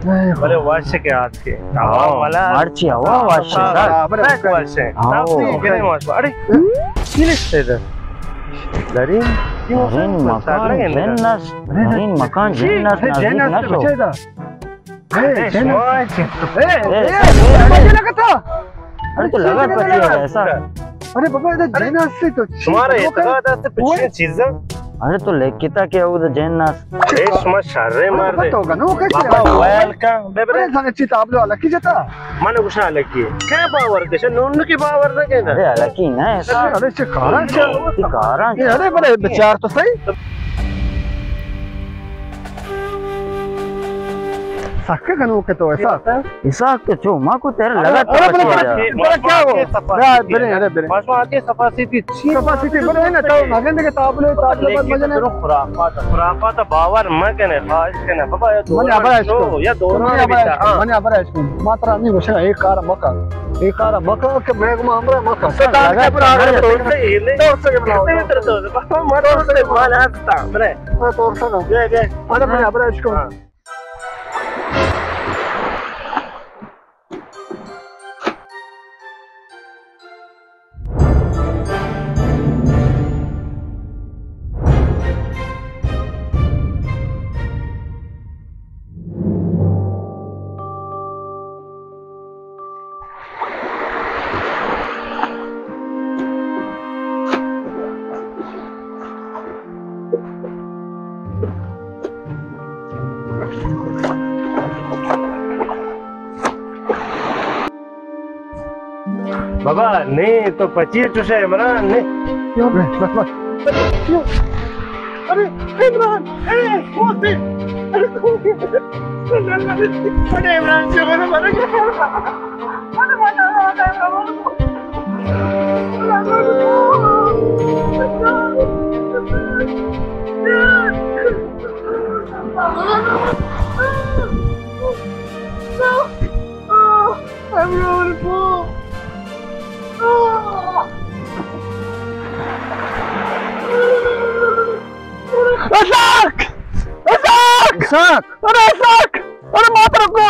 Böyle vaşık ya ki. Marci hava vaşık. Bırak vaşık. Tabii gene vaşık. Arey. Yine istedi. Darin. Darin makan cennet. Darin makan cennet. cennet Nazik बचे था मुझे लगा था अरे तो लगा पची है ऐसा अरे बाबा इधर cennet से तो तुम्हारा इतना था से पिछले चीज़ें अरे तो लेकिता क्या वो तो cennet Resma şarre marde. पता होगा ना वो कैसे Baba welcome. अरे Bebre. sana चीज आप लोग अलग की जाता Mana कुछ अलग की. क्या पावर कैसे नोन की पावर ना क्या अरे अलग ही ना ऐसा अरे इससे खाना कारण अरे बड़े बेचार तो सही सक्के कनो के तो ऐसा ऐसा के जो माँ को तेरे लगा अरे बड़ा क्या हो बड़े अरे बड़े मासवा आके सफासी थी कैपेसिटी बड़े है ना तो मगन के ताबले बाद मजे ने खुराफा तो बावर मैं कहने खास कहने बाबा ये दो या दोनों मने अबर इसको मात्र नहीं घुसे एक कार मका के बैग में हमरा मका लगा तोड़ से हिले तोड़ से के बनाओ तो बाबा मत तोड़ से माल हंसता बरे तोड़ से ना ये अरे मने अबर इसको बाबा नहीं तो 25 चुसे इमरान नहीं क्यों बस क्यों अरे इमरान अरे मोती अरे इमरान से मैंने मर गया I'm really full. Asak! अरे मत रुको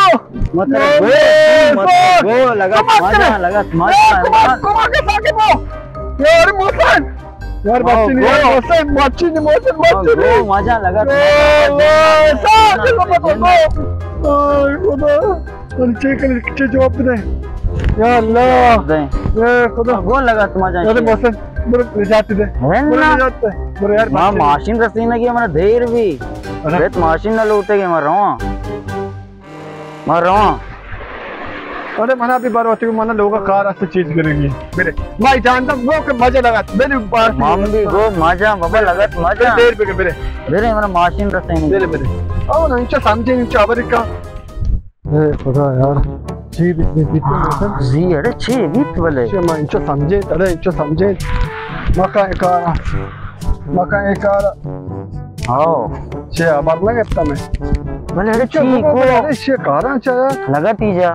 लगा के साके वो यार मोहसन यार बच्ची ने मजा लगा खुदा जवाब दे या अल्लाह ये खुदा वो लगा तुम्हारा अरे मोहसन मेरे जाते दे मेरे यार मां मशीन रसीना की हमारा देर भी अरे मशीन ना लूटेगे मर रहा अरे मना भी बारवती को मना लोगों कार ऐसे चीज करेंगे मेरे भाई जानता वो के मजा लगा मेरे पास माम भी वो मजा बाबा लगा मजा देर पे मेरे हमारा मशीन रसीना मेरे ओ नहीं चा समझे नहीं चा अमेरिका ए खुदा यार जी बीत जी अरे छी बीत वाले मैं इंचो समझे मका एकार आओ छे अमर लगे तमे भले अरे छी को अरे छे कारा चा लगा तीजा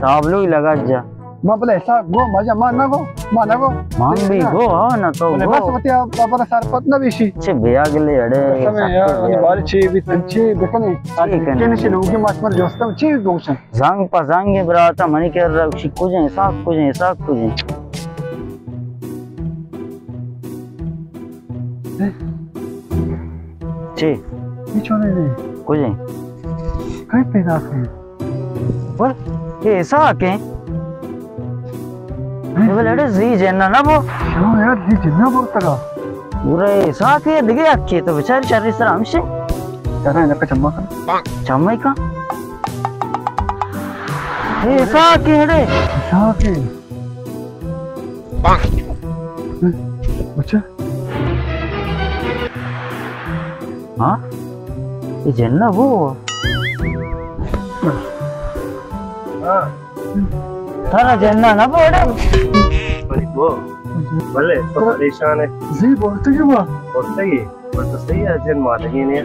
ताबलो ही लगा जा मैं बोले ऐसा गो मजा माना गो मां भी गो हो ना तो बोले बस मतिया बाबा सरपत ना विशी छे बेयागले अड़े समय यार ये बार छे भी तंचे बेकने केने से लोग मास मर जोस्ता छे गोशन जांग पा जांगे ब्राता मनी के शिक्को जे साफ को जे छे छोड़े ने को जे कई पैदा है पर ये ऐसा के ये लड़े जी जेना ना वो क्यों यार जी जिन्ना बोलता का पूरे ऐसा के दिखे अच्छे तो बेचारे चार इस तरह हमसे यार इनका चम्मा का चम्मा का ये ऐसा के रे ऐसा के अच्छा हाँ ये जेना वो थारा जेना ना बोले वो भले तो परेशान है जी बोलते क्यों बोलते ही पर तो सही है जन मारेंगे नहीं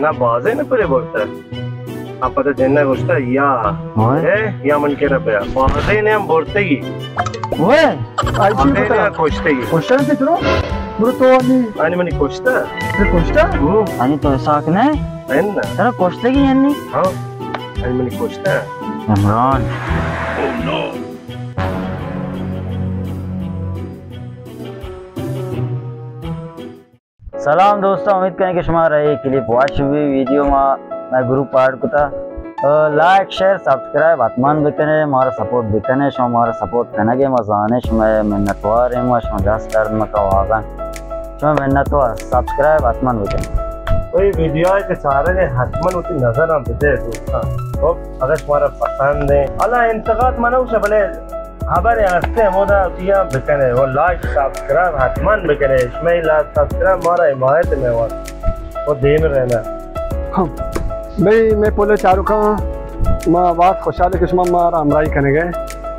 ना बाजे ना पूरे बोलता है आप पता जेना गोश्ता या मन के रब है बाजे ने हम बोलते ही ओए आई सी बता कोश्ते ही क्वेश्चन से चलो Brutoni. Ani mani koşta. Ne koşta? Ani to sakne? Enna. Tara koşta ki yani? Ha. Ani mani koşta. Imran सलाम दोस्तों, उम्मीद करें कि हमारा ये क्लिप वॉच हुई वीडियो में मैं ग्रुप पार्ट को था लाइक शेयर सब्सक्राइब आत्मान भी करें, हमारा सपोर्ट भी करें। शो हमारा सपोर्ट करने के मजाने शो मैं मेहनतवार है शो दस दर्द में कवागा शो मेहनतवार सब्सक्राइब आत्मान भी करें। कोई वीडियो है कि सारे ने हटमन उतनी नजर आते थे दोस्तों। तो अगर तुम्हारा पसंद है अल्लाह इंतकाद मना उसे भले खबर है हंसते मोदा उतिया बिकने वो लाइक सब्सक्राइब हटमन बिकने इसमें लाइक सब्सक्राइब हमारा हिमायत में वो दे में रहना। भाई मैं बोले चारू का माँ बात खुशहाल है कि मारा हमराई करने गए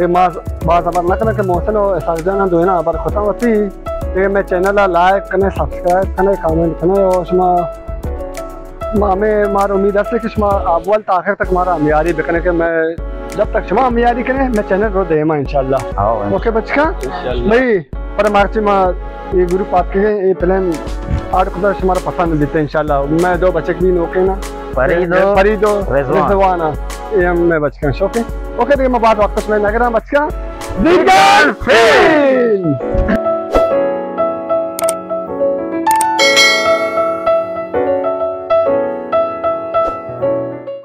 ये माँ बात अबर न करने के मौसम ऐसा जाना दो है ना अबर खुदा होती ये मैं चैनल लाइक करने सब्सक्राइब करने कमेंट करने और हमें मार उम्मीद है कि अव्वल आखिर तक हमारा अमियारी बिकने के मैं जब तक क्षमा अमियारी करें मैं चैनल रो देमा इंशाल्लाह। ओके बच्चा भाई पर मार्ची माँ ये ग्रुप आपके ये फिल्म आठ कुछ हमारा पसंद देते इंशाल्लाह। मैं दो बच्चे भी नौके ना फरीदो रिजवाना ये मैं बचका ओके ओके तो मैं बात वापस मैं नगरा बचका